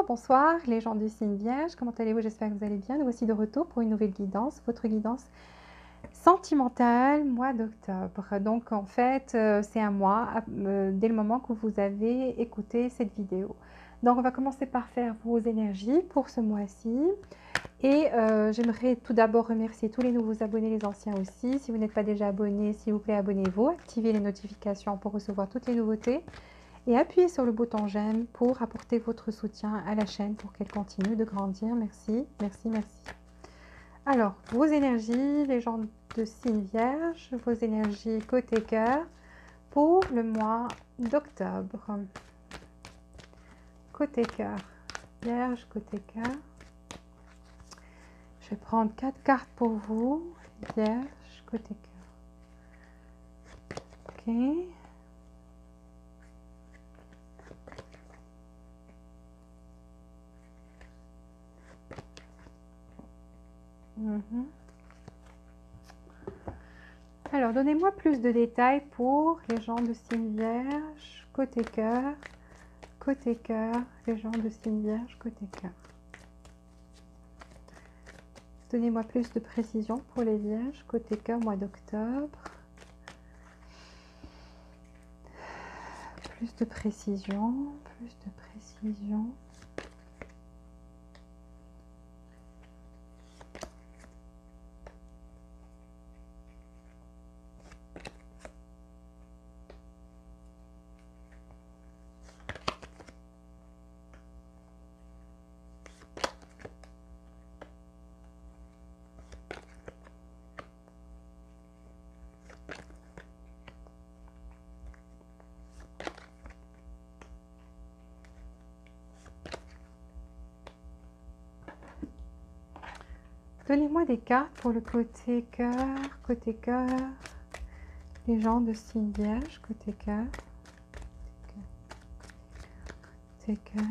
bonsoir les gens du signe Vierge, comment allez-vous? J'espère que vous allez bien. Nous voici de retour pour une nouvelle guidance, votre guidance sentimentale, mois d'octobre. Donc en fait, c'est un mois dès le moment que vous avez écouté cette vidéo. Donc on va commencer par faire vos énergies pour ce mois-ci. Et j'aimerais tout d'abord remercier tous les nouveaux abonnés, les anciens aussi. Si vous n'êtes pas déjà abonné, s'il vous plaît, abonnez-vous, activez les notifications pour recevoir toutes les nouveautés. Et appuyez sur le bouton j'aime pour apporter votre soutien à la chaîne pour qu'elle continue de grandir. Merci, merci, merci. Alors, vos énergies, les gens de signe Vierge, vos énergies côté cœur pour le mois d'octobre. Côté cœur, Vierge, côté cœur. Je vais prendre 4 cartes pour vous, Vierge, côté cœur. Ok. Alors, donnez-moi plus de détails pour les gens de signe Vierge, côté cœur, les gens de signe Vierge, côté cœur. Donnez-moi plus de précision pour les Vierges, côté cœur, mois d'octobre. Plus de précision, plus de précision. Donnez-moi des cartes pour le côté cœur, les gens de signe Vierge, côté cœur, côté cœur.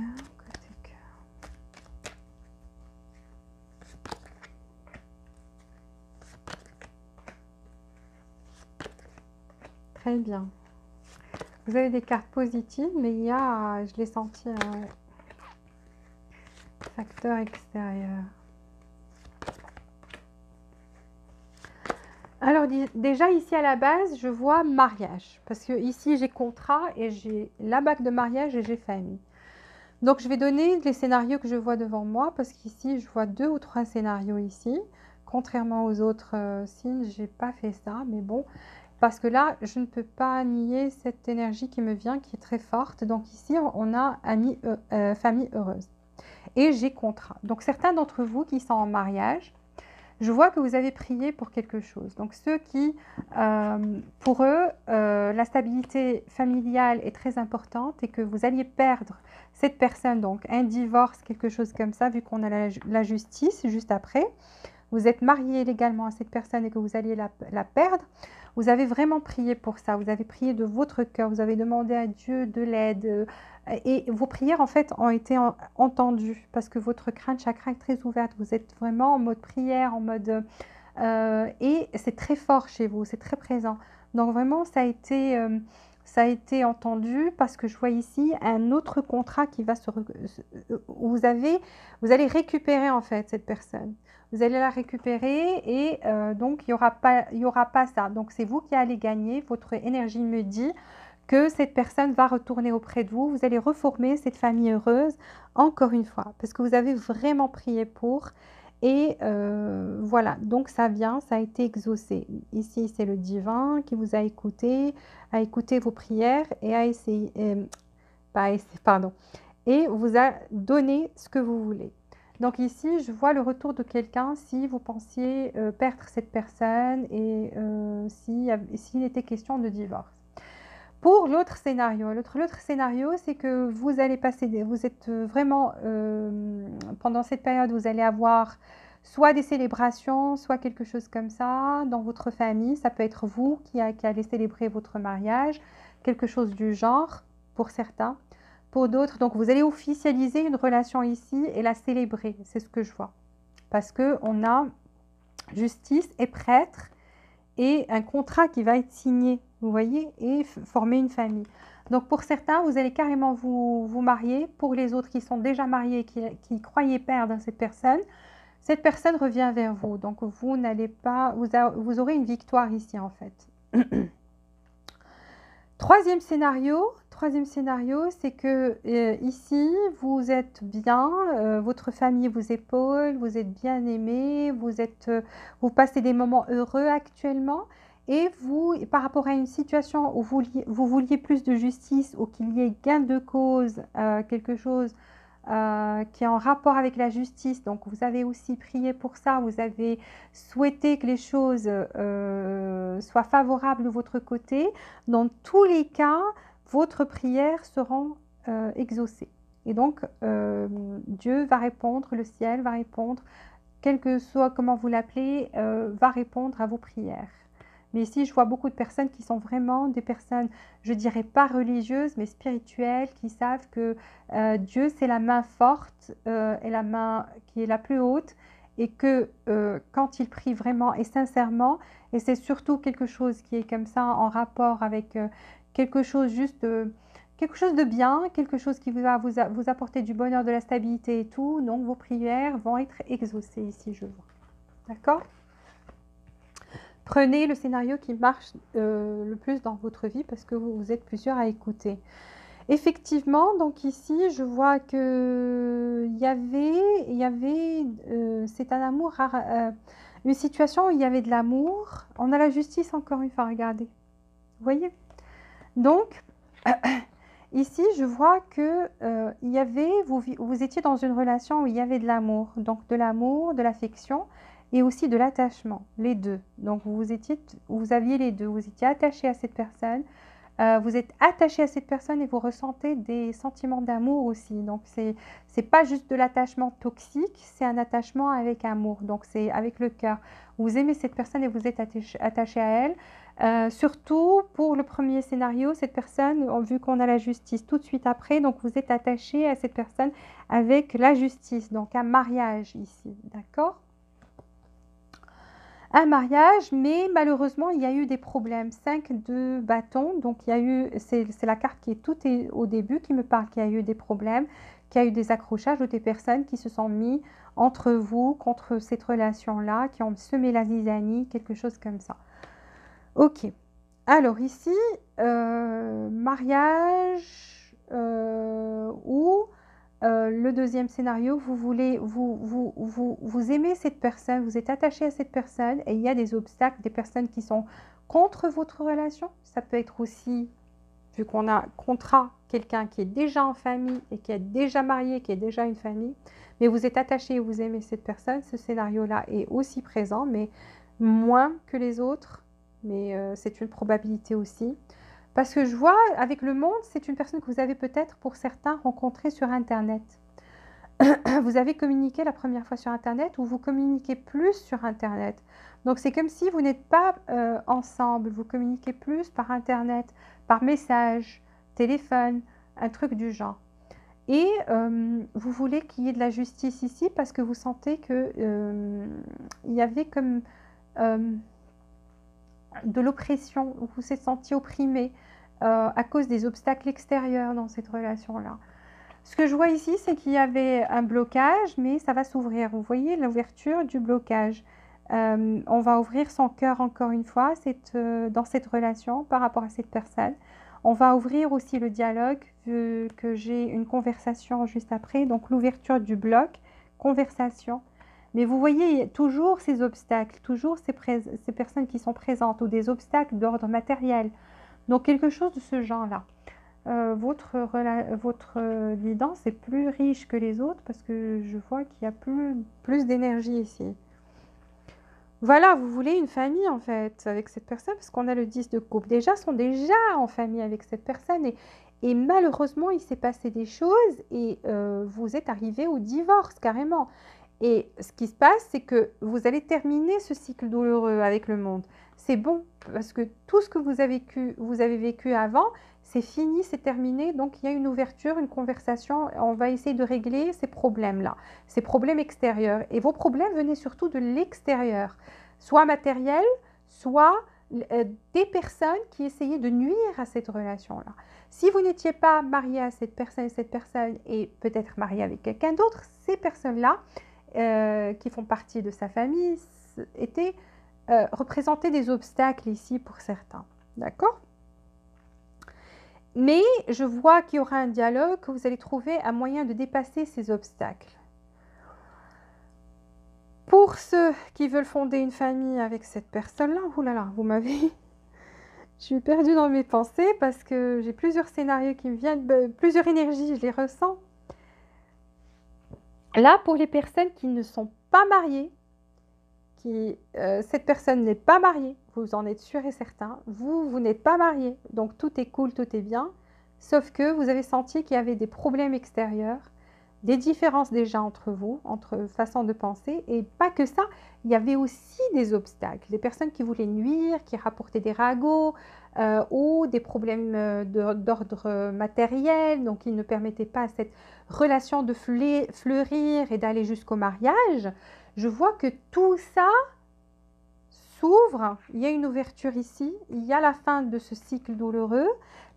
Très bien. Vous avez des cartes positives, mais il y a, je l'ai senti, un facteur extérieur. Alors déjà ici à la base, je vois mariage. Parce que ici j'ai contrat et j'ai la bague de mariage et j'ai famille. Donc je vais donner les scénarios que je vois devant moi. Parce qu'ici je vois 2 ou 3 scénarios ici. Contrairement aux autres signes, j'ai pas fait ça. Mais bon, parce que là, je ne peux pas nier cette énergie qui me vient, qui est très forte. Donc ici, on a famille heureuse. Et j'ai contrat. Donc certains d'entre vous qui sont en mariage, je vois que vous avez prié pour quelque chose. Donc ceux qui, pour eux, la stabilité familiale est très importante et que vous alliez perdre cette personne, donc un divorce, quelque chose comme ça, vu qu'on a la justice juste après, vous êtes marié légalement à cette personne et que vous alliez la perdre, vous avez vraiment prié pour ça, vous avez prié de votre cœur, vous avez demandé à Dieu de l'aide et vos prières en fait ont été entendues parce que votre crâne chakra est très ouverte, vous êtes vraiment en mode prière, en mode et c'est très fort chez vous, c'est très présent. Donc vraiment ça a été entendu parce que je vois ici un autre contrat qui va vous allez récupérer en fait cette personne. Vous allez la récupérer et donc il y aura pas ça. Donc c'est vous qui allez gagner. Votre énergie me dit que cette personne va retourner auprès de vous. Vous allez reformer cette famille heureuse encore une fois parce que vous avez vraiment prié pour. Et voilà, donc ça vient, ça a été exaucé. Ici, c'est le divin qui vous a écouté vos prières et a essayé, et vous a donné ce que vous voulez. Donc ici, je vois le retour de quelqu'un si vous pensiez perdre cette personne et s'il était question de divorce. Pour l'autre scénario, c'est que vous allez passer, vous êtes vraiment, pendant cette période, vous allez avoir soit des célébrations, soit quelque chose comme ça dans votre famille. Ça peut être vous qui allez célébrer votre mariage, quelque chose du genre pour certains. Pour d'autres, donc vous allez officialiser une relation ici et la célébrer, c'est ce que je vois. Parce qu'on a justice et prêtre et un contrat qui va être signé, vous voyez, et former une famille. Donc pour certains, vous allez carrément vous marier. Pour les autres qui sont déjà mariés, qui croyaient perdre cette personne revient vers vous. Donc vous n'allez pas, vous aurez une victoire ici en fait. Troisième scénario, c'est que ici, vous êtes bien, votre famille vous épaule, vous êtes bien aimé, vous passez des moments heureux actuellement. Et vous, par rapport à une situation où vous vouliez plus de justice ou qu'il y ait gain de cause, quelque chose qui est en rapport avec la justice, donc vous avez aussi prié pour ça, vous avez souhaité que les choses soient favorables de votre côté. Dans tous les cas, votre prière seront exaucées. Et donc, Dieu va répondre, le ciel va répondre, quel que soit comment vous l'appelez, va répondre à vos prières. Mais ici, je vois beaucoup de personnes qui sont vraiment des personnes, je dirais pas religieuses, mais spirituelles, qui savent que Dieu, c'est la main forte et la main qui est la plus haute, et que quand ils prient vraiment et sincèrement, et c'est surtout quelque chose qui est comme ça en rapport avec quelque chose juste, quelque chose de bien, quelque chose qui va vous apporter du bonheur, de la stabilité et tout, donc vos prières vont être exaucées ici, je vois. D'accord ? Prenez le scénario qui marche le plus dans votre vie parce que vous êtes plusieurs à écouter. Effectivement, donc ici, je vois que c'est un amour rare, une situation où il y avait de l'amour. On a la justice encore une fois, regardez. Vous voyez? Donc, ici, je vois que vous étiez dans une relation où il y avait de l'amour. Donc, de l'amour, de l'affection et aussi de l'attachement, les deux. Donc, vous aviez les deux. Vous étiez attaché à cette personne. Vous êtes attaché à cette personne et vous ressentez des sentiments d'amour aussi. Donc, c'est pas juste de l'attachement toxique, c'est un attachement avec amour. Donc, c'est avec le cœur. Vous aimez cette personne et vous êtes attaché à elle. Surtout pour le premier scénario, cette personne, vu qu'on a la justice tout de suite après, donc vous êtes attaché à cette personne avec la justice. Donc, un mariage ici. D'accord ? Un mariage, mais malheureusement, il y a eu des problèmes. 5 de bâton, donc il y a eu, c'est la carte qui est tout au début qui me parle qu'il y a eu des problèmes, qu'il y a eu des accrochages ou des personnes qui se sont mis entre vous, contre cette relation-là, qui ont semé la zizanie, quelque chose comme ça. Ok. Alors ici, mariage ou le deuxième scénario, vous aimez cette personne, vous êtes attaché à cette personne et il y a des obstacles, des personnes qui sont contre votre relation. Ça peut être aussi, vu qu'on a contrat, quelqu'un qui est déjà en famille et qui est déjà marié, qui est déjà une famille, mais vous êtes attaché et vous aimez cette personne. Ce scénario-là est aussi présent, mais moins que les autres, mais c'est une probabilité aussi. Parce que je vois, avec le monde, c'est une personne que vous avez peut-être, pour certains, rencontrée sur Internet. Vous avez communiqué la première fois sur Internet ou vous communiquez plus sur Internet. Donc, c'est comme si vous n'êtes pas ensemble, vous communiquez plus par Internet, par message, téléphone, un truc du genre. Et vous voulez qu'il y ait de la justice ici parce que vous sentez qu'il y avait comme de l'oppression, vous vous êtes senti opprimé à cause des obstacles extérieurs dans cette relation-là. Ce que je vois ici, c'est qu'il y avait un blocage, mais ça va s'ouvrir. Vous voyez l'ouverture du blocage. On va ouvrir son cœur encore une fois dans cette relation par rapport à cette personne. On va ouvrir aussi le dialogue, vu que j'ai une conversation juste après. Donc l'ouverture du bloc, conversation. Mais vous voyez toujours ces obstacles, toujours ces personnes qui sont présentes ou des obstacles d'ordre matériel. Donc quelque chose de ce genre-là. Votre guidance est plus riche que les autres parce que je vois qu'il y a plus d'énergie ici. Voilà, vous voulez une famille en fait avec cette personne parce qu'on a le 10 de coupe. Déjà, sont déjà en famille avec cette personne et malheureusement, il s'est passé des choses et vous êtes arrivé au divorce carrément. Et ce qui se passe, c'est que vous allez terminer ce cycle douloureux avec le monde. C'est bon, parce que tout ce que vous avez vécu avant, c'est fini, c'est terminé. Donc, il y a une ouverture, une conversation. On va essayer de régler ces problèmes-là, ces problèmes extérieurs. Et vos problèmes venaient surtout de l'extérieur, soit matériel, soit des personnes qui essayaient de nuire à cette relation-là. Si vous n'étiez pas marié à cette personne est peut-être mariée avec quelqu'un d'autre, ces personnes-là, qui font partie de sa famille, représentaient des obstacles ici pour certains. D'accord? Mais je vois qu'il y aura un dialogue, que vous allez trouver un moyen de dépasser ces obstacles. Pour ceux qui veulent fonder une famille avec cette personne-là, oulala, vous m'avez... Je suis perdue dans mes pensées parce que j'ai plusieurs scénarios qui me viennent, plusieurs énergies, je les ressens. Là, pour les personnes qui ne sont pas mariées, cette personne n'est pas mariée, vous en êtes sûr et certain, vous n'êtes pas marié, donc tout est cool, tout est bien, sauf que vous avez senti qu'il y avait des problèmes extérieurs, des différences déjà entre vous, entre façons de penser, et pas que ça, il y avait aussi des obstacles, des personnes qui voulaient nuire, qui rapportaient des ragots, ou des problèmes d'ordre matériel, donc ils ne permettaient pas à cette relation de fleurir et d'aller jusqu'au mariage. Je vois que tout ça s'ouvre, il y a une ouverture ici, il y a la fin de ce cycle douloureux,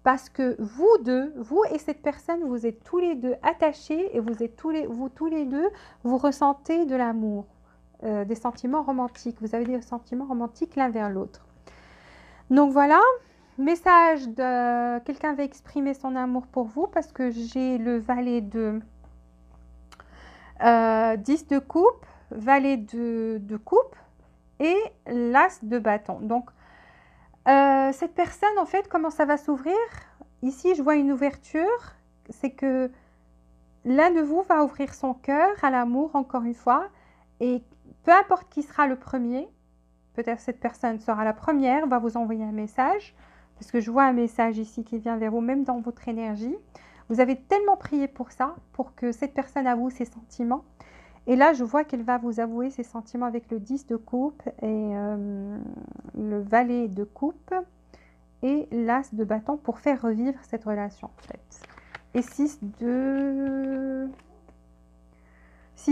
parce que vous deux, vous et cette personne, vous êtes tous les deux attachés et vous tous les deux, vous ressentez de l'amour, des sentiments romantiques, vous avez des sentiments romantiques l'un vers l'autre. Donc voilà, message de quelqu'un va exprimer son amour pour vous parce que j'ai le valet de 10 de coupe, valet de coupe et l'as de bâton. Donc, cette personne, en fait, comment ça va s'ouvrir? Ici, je vois une ouverture. C'est que l'un de vous va ouvrir son cœur à l'amour, encore une fois. Et peu importe qui sera le premier, peut-être cette personne sera la première, va vous envoyer un message. Parce que je vois un message ici qui vient vers vous, même dans votre énergie. Vous avez tellement prié pour ça, pour que cette personne avoue ses sentiments. Et là, je vois qu'elle va vous avouer ses sentiments avec le 10 de coupe et le valet de coupe et l'as de bâton pour faire revivre cette relation, en fait. Et 6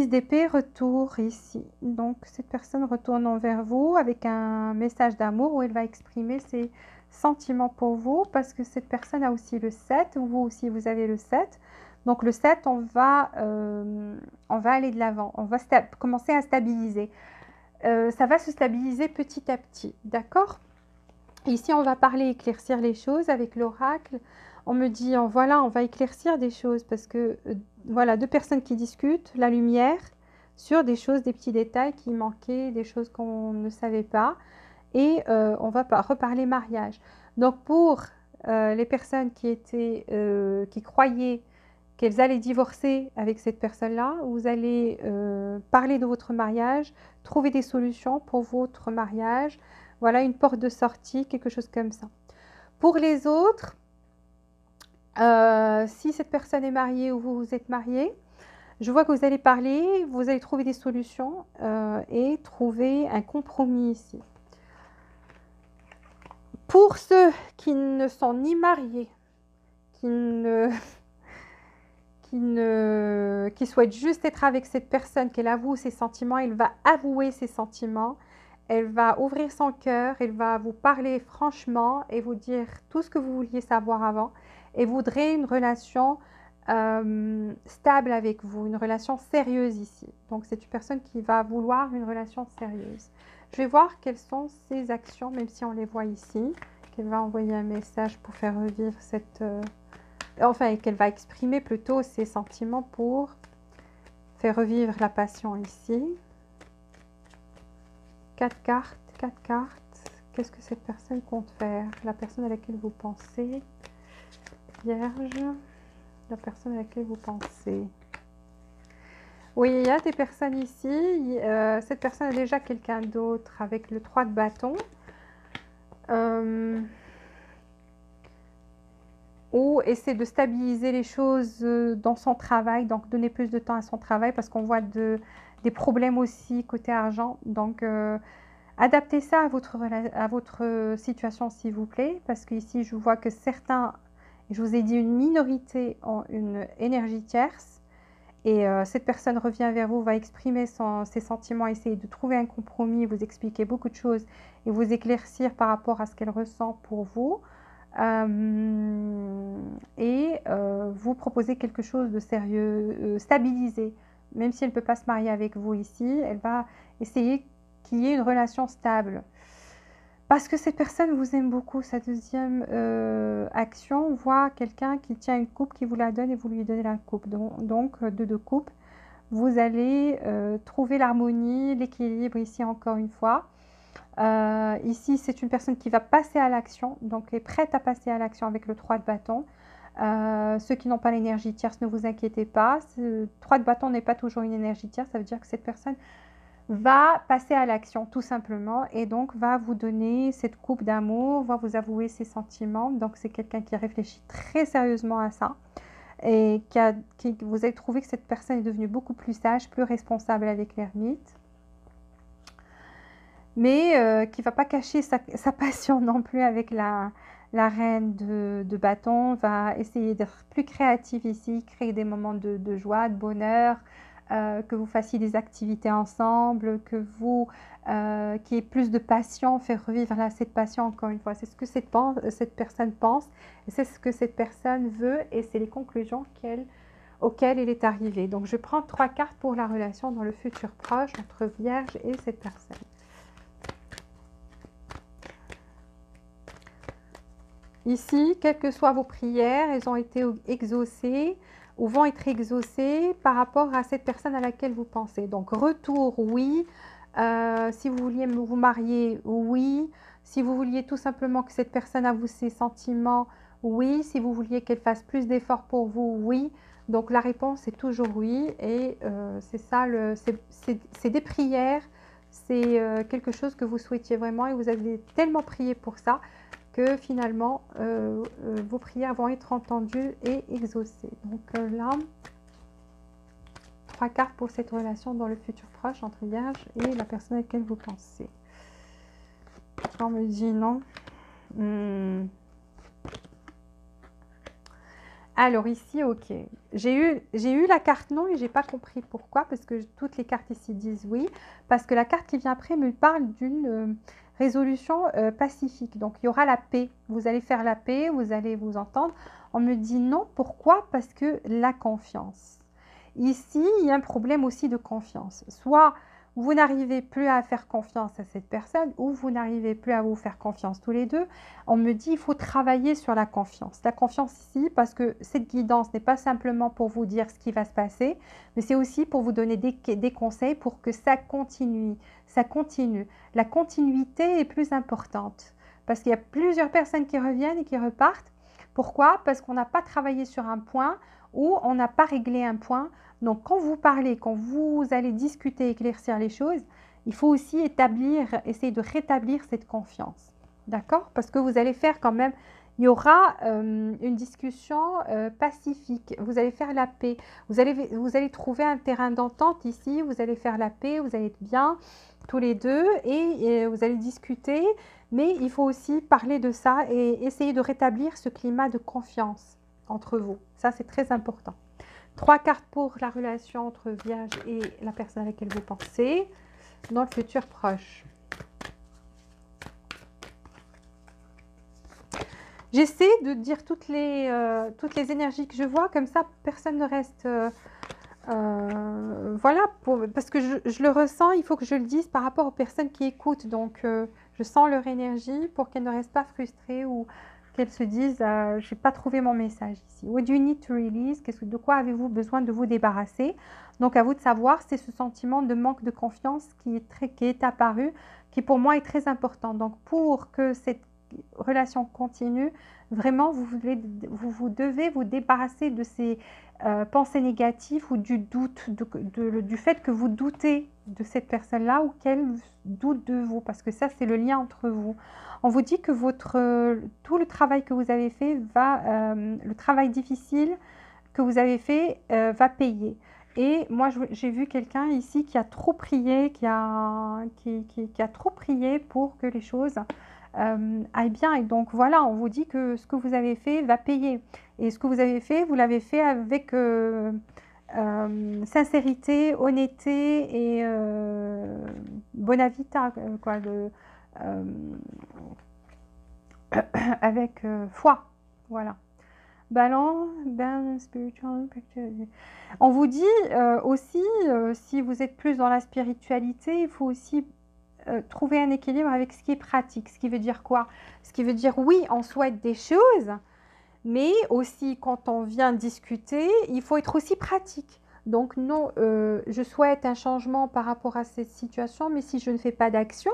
d'épée, retour ici. Donc, cette personne retourne vers vous avec un message d'amour où elle va exprimer ses sentiments pour vous parce que cette personne a aussi le 7, vous aussi vous avez le 7. Donc le 7, on va aller de l'avant, on va commencer à stabiliser. Ça va se stabiliser petit à petit, d'accord? Ici, on va parler, éclaircir les choses avec l'oracle. On me dit, voilà, on va éclaircir des choses parce que, voilà, deux personnes qui discutent, la lumière, sur des choses, des petits détails qui manquaient, des choses qu'on ne savait pas. Et on va reparler mariage. Donc pour les personnes qui croyaient qu'elles allaient divorcer avec cette personne-là, vous allez parler de votre mariage, trouver des solutions pour votre mariage. Voilà, une porte de sortie, quelque chose comme ça. Pour les autres, si cette personne est mariée ou vous êtes marié, je vois que vous allez parler, vous allez trouver des solutions et trouver un compromis ici. Pour ceux qui ne sont ni mariés, qui souhaite juste être avec cette personne, qu'elle avoue ses sentiments, elle va avouer ses sentiments, elle va ouvrir son cœur, elle va vous parler franchement et vous dire tout ce que vous vouliez savoir avant et voudrait une relation stable avec vous, une relation sérieuse ici. Donc c'est une personne qui va vouloir une relation sérieuse. Je vais voir quelles sont ses actions, même si on les voit ici, qu'elle va envoyer un message pour faire revivre cette... enfin, qu'elle va exprimer plutôt ses sentiments pour faire revivre la passion ici. 4 cartes, 4 cartes. Qu'est-ce que cette personne compte faire? La personne à laquelle vous pensez. Vierge. La personne à laquelle vous pensez. Oui, il y a des personnes ici. Cette personne a déjà quelqu'un d'autre avec le 3 de bâton. Ou essaie de stabiliser les choses dans son travail, donc donner plus de temps à son travail parce qu'on voit des problèmes aussi côté argent. Donc, adaptez ça à votre situation, s'il vous plaît, parce qu'ici, je vois que certains, je vous ai dit une minorité ont une énergie tierce et cette personne revient vers vous, va exprimer ses sentiments, essayer de trouver un compromis, vous expliquer beaucoup de choses et vous éclaircir par rapport à ce qu'elle ressent pour vous. Vous proposer quelque chose de sérieux, stabilisé. Même si elle ne peut pas se marier avec vous ici, elle va essayer qu'il y ait une relation stable. Parce que cette personne vous aime beaucoup. Sa deuxième action, on voit quelqu'un qui tient une coupe, qui vous la donne et vous lui donnez la coupe. Donc de deux coupes, vous allez trouver l'harmonie, l'équilibre ici encore une fois. Ici, c'est une personne qui va passer à l'action, donc est prête à passer à l'action avec le 3 de bâton. Ceux qui n'ont pas l'énergie tierce, ne vous inquiétez pas. 3 de bâton n'est pas toujours une énergie tierce, ça veut dire que cette personne va passer à l'action tout simplement et donc va vous donner cette coupe d'amour, va vous avouer ses sentiments. Donc c'est quelqu'un qui réfléchit très sérieusement à ça et vous allez trouver que cette personne est devenue beaucoup plus sage, plus responsable avec l'ermite. Mais qui ne va pas cacher sa passion non plus avec la reine de bâton, va essayer d'être plus créative ici, créer des moments de joie, de bonheur, que vous fassiez des activités ensemble, qu'il y ait plus de passion, faire revivre là, cette passion encore une fois. C'est ce que cette personne pense, et c'est ce que cette personne veut, et c'est les conclusions auxquelles elle est arrivée. Donc je prends 3 cartes pour la relation dans le futur proche entre Vierge et cette personne. Ici, quelles que soient vos prières, elles ont été exaucées ou vont être exaucées par rapport à cette personne à laquelle vous pensez. Donc, retour, oui. Si vous vouliez vous marier, oui. Si vous vouliez tout simplement que cette personne avoue ses sentiments, oui. Si vous vouliez qu'elle fasse plus d'efforts pour vous, oui. Donc, la réponse est toujours oui. Et c'est ça, c'est des prières. C'est quelque chose que vous souhaitiez vraiment et vous avez tellement prié pour ça que finalement, vos prières vont être entendues et exaucées. Donc là, 3 cartes pour cette relation dans le futur proche entre Vierge et la personne à laquelle vous pensez. On me dit non. Alors ici, ok. J'ai eu la carte non et j'ai pas compris pourquoi, parce que toutes les cartes ici disent oui. Parce que la carte qui vient après me parle d'une résolution pacifique. Donc, il y aura la paix. Vous allez faire la paix, vous allez vous entendre. On me dit non. Pourquoi? Parce que la confiance. Ici, il y a un problème aussi de confiance. Soit vous n'arrivez plus à faire confiance à cette personne ou vous n'arrivez plus à vous faire confiance tous les deux. On me dit il faut travailler sur la confiance. La confiance ici, parce que cette guidance n'est pas simplement pour vous dire ce qui va se passer, mais c'est aussi pour vous donner des conseils pour que ça continue. Ça continue. La continuité est plus importante parce qu'il y a plusieurs personnes qui reviennent et qui repartent. Pourquoi? Parce qu'on n'a pas travaillé sur un point ou on n'a pas réglé un point. Donc, quand vous parlez, quand vous allez discuter, éclaircir les choses, il faut aussi essayer de rétablir cette confiance. D'accord? Parce que vous allez faire quand même, il y aura une discussion pacifique. Vous allez faire la paix. Vous allez trouver un terrain d'entente ici. Vous allez faire la paix. Vous allez être bien tous les deux et vous allez discuter. Mais il faut aussi parler de ça et essayer de rétablir ce climat de confiance entre vous. Ça, c'est très important. 3 cartes pour la relation entre Vierge et la personne à laquelle vous pensez dans le futur proche. J'essaie de dire toutes les énergies que je vois, comme ça personne ne reste... voilà, parce que je le ressens, il faut que je le dise par rapport aux personnes qui écoutent. Donc, je sens leur énergie pour qu'elles ne restent pas frustrées ou qu'elles se disent je n'ai pas trouvé mon message ici. What do you need to release? De quoi avez-vous besoin de vous débarrasser? Donc à vous de savoir, c'est ce sentiment de manque de confiance qui est apparu, qui pour moi est très important. Donc pour que cette relation continue, vraiment vous devez vous débarrasser de ces pensées négatives ou du doute, du fait que vous doutez de cette personne-là ou qu'elle doute de vous, parce que ça c'est le lien entre vous. On vous dit que tout le travail que vous avez fait le travail difficile que vous avez fait va payer. Et moi, j'ai vu quelqu'un ici qui a trop prié, qui a trop prié pour que les choses aillent bien. Et donc voilà, on vous dit que ce que vous avez fait va payer. Et ce que vous avez fait, vous l'avez fait avec sincérité, honnêteté et bona vita, quoi, avec foi. Voilà. Balance, spiritual. On vous dit aussi, si vous êtes plus dans la spiritualité, il faut aussi trouver un équilibre avec ce qui est pratique. Ce qui veut dire quoi? Ce qui veut dire, oui, on souhaite des choses, mais aussi quand on vient discuter, il faut être aussi pratique. Donc non, je souhaite un changement par rapport à cette situation, mais si je ne fais pas d'action,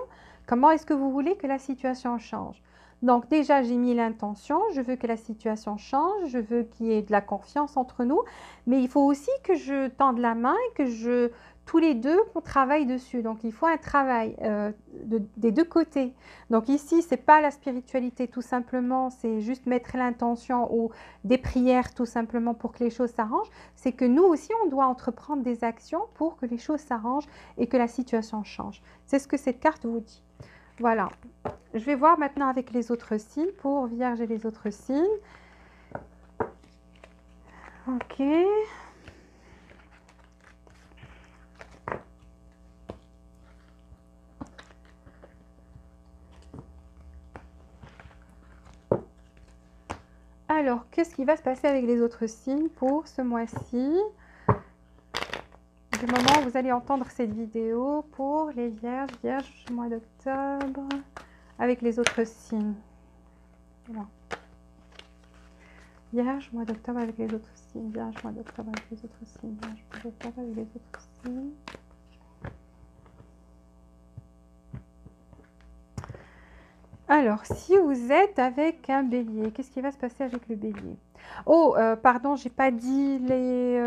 comment est-ce que vous voulez que la situation change? Donc déjà, j'ai mis l'intention, je veux que la situation change, je veux qu'il y ait de la confiance entre nous, mais il faut aussi que je tende la main et que tous les deux, qu'on travaille dessus. Donc il faut un travail des deux côtés. Donc ici, ce n'est pas la spiritualité tout simplement, c'est juste mettre l'intention ou des prières tout simplement pour que les choses s'arrangent. C'est que nous aussi, on doit entreprendre des actions pour que les choses s'arrangent et que la situation change. C'est ce que cette carte vous dit. Voilà. Je vais voir maintenant avec les autres signes pour Vierge et les autres signes. Ok. Alors, qu'est-ce qui va se passer avec les autres signes pour ce mois-ci? Du moment où vous allez entendre cette vidéo pour les Vierges, Vierges, mois d'octobre, avec les autres signes. Voilà. Vierge, mois d'octobre avec les autres signes. Vierge, mois d'octobre avec les autres signes. Vierge, mois d'octobre avec les autres signes. Alors, si vous êtes avec un bélier, qu'est-ce qui va se passer avec le bélier? Oh, pardon, j'ai pas dit les...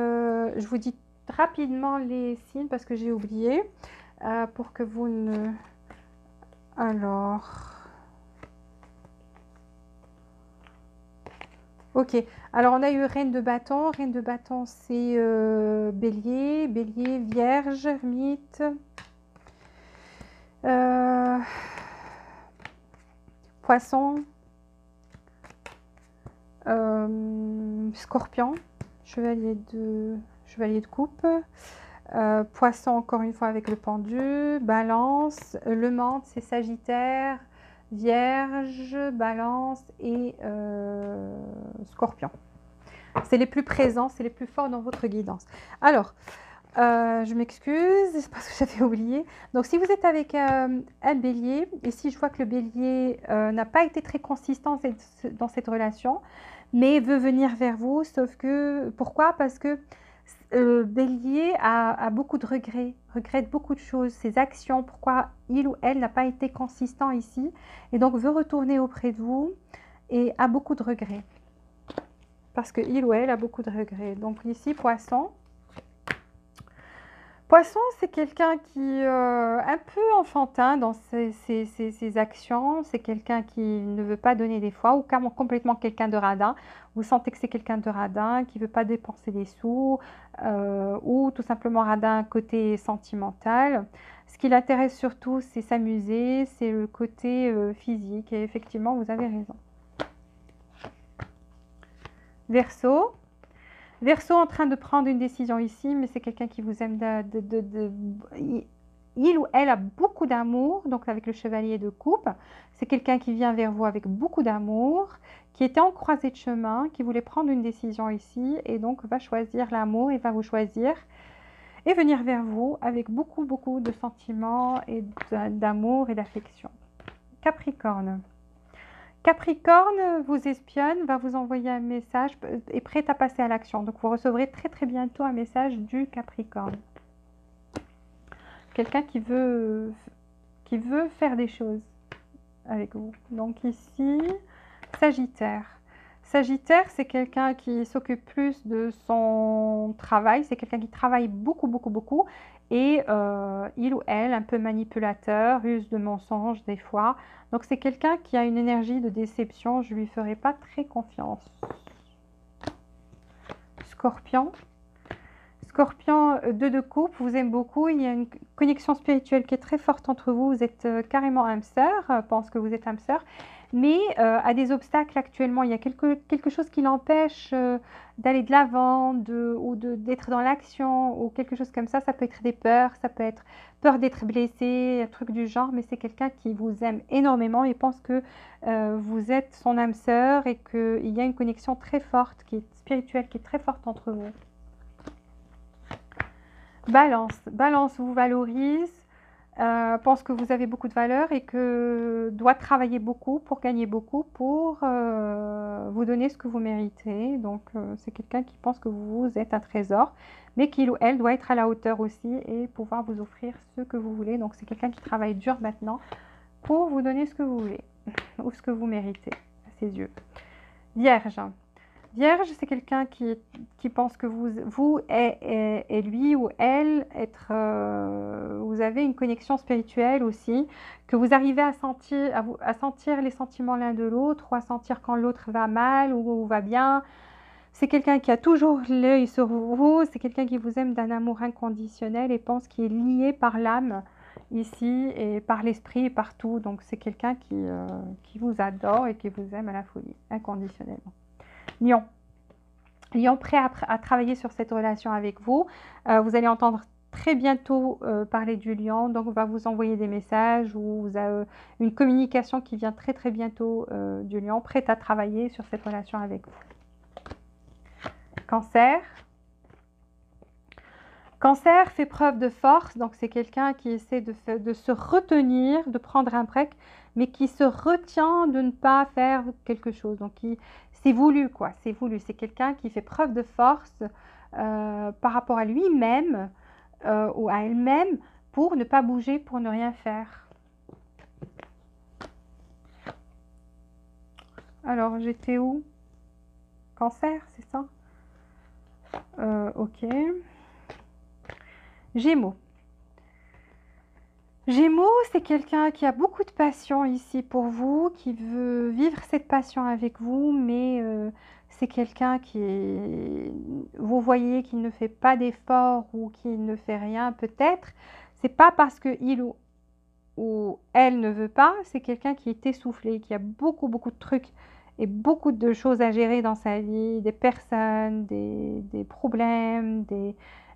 je vous dis rapidement les signes parce que j'ai oublié. Pour que vous ne... Alors... Ok, alors on a eu Reine de bâton. Reine de bâton, c'est bélier, bélier, vierge, ermite. Poisson, scorpion, chevalier de coupe, poisson encore une fois avec le pendu, balance, le menthe c'est sagittaire, vierge, balance et scorpion. C'est les plus présents, c'est les plus forts dans votre guidance. Alors, je m'excuse parce que j'avais oublié. Donc, si vous êtes avec un bélier, et si je vois que le bélier n'a pas été très consistant dans cette relation, mais veut venir vers vous, sauf que, pourquoi? Parce que le bélier a beaucoup de regrets, regrette beaucoup de choses, ses actions, pourquoi il ou elle n'a pas été consistant ici, et donc veut retourner auprès de vous et a beaucoup de regrets. Parce que il ou elle a beaucoup de regrets. Donc ici, poisson. Poisson, c'est quelqu'un qui est un peu enfantin dans ses actions. C'est quelqu'un qui ne veut pas donner des fois ou complètement quelqu'un de radin. Vous sentez que c'est quelqu'un de radin qui ne veut pas dépenser des sous ou tout simplement radin côté sentimental. Ce qui l'intéresse surtout, c'est s'amuser, c'est le côté physique. Et effectivement, vous avez raison. Verseau. Verseau en train de prendre une décision ici, mais c'est quelqu'un qui vous aime. Il ou elle a beaucoup d'amour, donc avec le chevalier de coupe. C'est quelqu'un qui vient vers vous avec beaucoup d'amour, qui était en croisée de chemin, qui voulait prendre une décision ici, et donc va choisir l'amour et va vous choisir et venir vers vous avec beaucoup, beaucoup de sentiments et d'amour et d'affection. Capricorne. Capricorne vous espionne, va vous envoyer un message, est prêt à passer à l'action. Donc, vous recevrez très très bientôt un message du Capricorne. Quelqu'un qui veut faire des choses avec vous. Donc ici, Sagittaire. Sagittaire, c'est quelqu'un qui s'occupe plus de son travail. C'est quelqu'un qui travaille beaucoup, beaucoup, beaucoup. Et il ou elle, un peu manipulateur, use de mensonges des fois. Donc c'est quelqu'un qui a une énergie de déception. Je ne lui ferai pas très confiance. Scorpion. Scorpion, 2 de coupe, vous aime beaucoup. Il y a une connexion spirituelle qui est très forte entre vous. Vous êtes carrément âme sœur. Pense que vous êtes âme sœur. mais a des obstacles actuellement. Il y a quelque chose qui l'empêche d'aller de l'avant ou d'être dans l'action ou quelque chose comme ça. Ça peut être des peurs, ça peut être peur d'être blessé, un truc du genre, mais c'est quelqu'un qui vous aime énormément et pense que vous êtes son âme sœur et qu'il y a une connexion très forte, qui est spirituelle, qui est très forte entre vous. Balance. Balance vous valorise, pense que vous avez beaucoup de valeur et que doit travailler beaucoup pour gagner beaucoup, pour vous donner ce que vous méritez. Donc, c'est quelqu'un qui pense que vous êtes un trésor, mais qu'il ou elle doit être à la hauteur aussi et pouvoir vous offrir ce que vous voulez. Donc, c'est quelqu'un qui travaille dur maintenant pour vous donner ce que vous voulez ou ce que vous méritez à ses yeux. Vierge. Vierge, c'est quelqu'un qui pense que vous et lui ou elle, vous avez une connexion spirituelle aussi, que vous arrivez à sentir les sentiments l'un de l'autre, ou à sentir quand l'autre va mal ou va bien. C'est quelqu'un qui a toujours l'œil sur vous, c'est quelqu'un qui vous aime d'un amour inconditionnel et pense qu'il est lié par l'âme ici et par l'esprit et partout. Donc c'est quelqu'un qui vous adore et qui vous aime à la folie, inconditionnellement. Lion. Lion, prêt à travailler sur cette relation avec vous. Vous allez entendre très bientôt parler du lion, donc on va vous envoyer des messages ou vous avez une communication qui vient très très bientôt du lion, prête à travailler sur cette relation avec vous. Cancer. Cancer fait preuve de force, donc c'est quelqu'un qui essaie de se retenir, de prendre un break, mais qui se retient de ne pas faire quelque chose. Donc c'est voulu, quoi, c'est voulu. C'est quelqu'un qui fait preuve de force par rapport à lui-même ou à elle-même pour ne pas bouger, pour ne rien faire. Alors, j'étais où? Cancer, c'est ça? Ok. Gémeaux. Gémeaux, c'est quelqu'un qui a beaucoup de passion ici pour vous, qui veut vivre cette passion avec vous, mais c'est quelqu'un vous voyez, qui ne fait pas d'efforts ou qui ne fait rien peut-être. C'est pas parce que il ou elle ne veut pas, c'est quelqu'un qui est essoufflé, qui a beaucoup de trucs et beaucoup de choses à gérer dans sa vie, des personnes, des problèmes,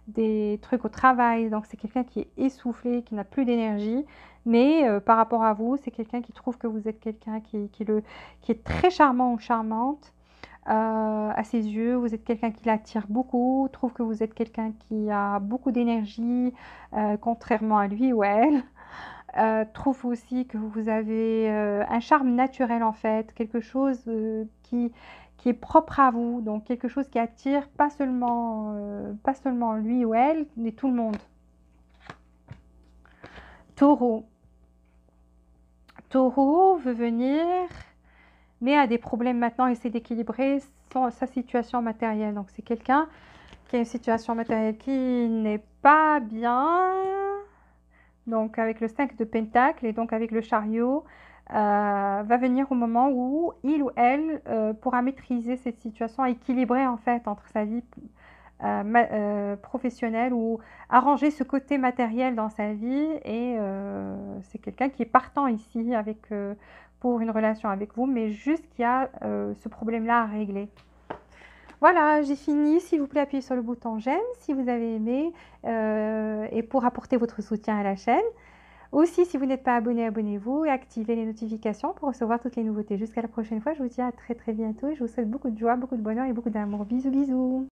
des trucs au travail. Donc c'est quelqu'un qui est essoufflé, qui n'a plus d'énergie. Mais par rapport à vous, c'est quelqu'un qui trouve que vous êtes quelqu'un qui est très charmant ou charmante à ses yeux. Vous êtes quelqu'un qui l'attire beaucoup, trouve que vous êtes quelqu'un qui a beaucoup d'énergie, contrairement à lui ou à elle. Trouve aussi que vous avez un charme naturel en fait, quelque chose qui est propre à vous, donc quelque chose qui attire pas seulement lui ou elle, mais tout le monde. Taureau. Taureau veut venir, mais a des problèmes maintenant, essaie d'équilibrer sa situation matérielle. Donc c'est quelqu'un qui a une situation matérielle qui n'est pas bien. Donc avec le 5 de Pentacle et donc avec le chariot, va venir au moment où il ou elle pourra maîtriser cette situation, équilibrer en fait entre sa vie professionnelle ou arranger ce côté matériel dans sa vie. Et c'est quelqu'un qui est partant ici pour une relation avec vous, mais juste qu'il y a ce problème-là à régler. Voilà, j'ai fini. S'il vous plaît, appuyez sur le bouton j'aime si vous avez aimé et pour apporter votre soutien à la chaîne. Aussi, si vous n'êtes pas abonné, abonnez-vous et activez les notifications pour recevoir toutes les nouveautés. Jusqu'à la prochaine fois, je vous dis à très bientôt et je vous souhaite beaucoup de joie, beaucoup de bonheur et beaucoup d'amour. Bisous, bisous.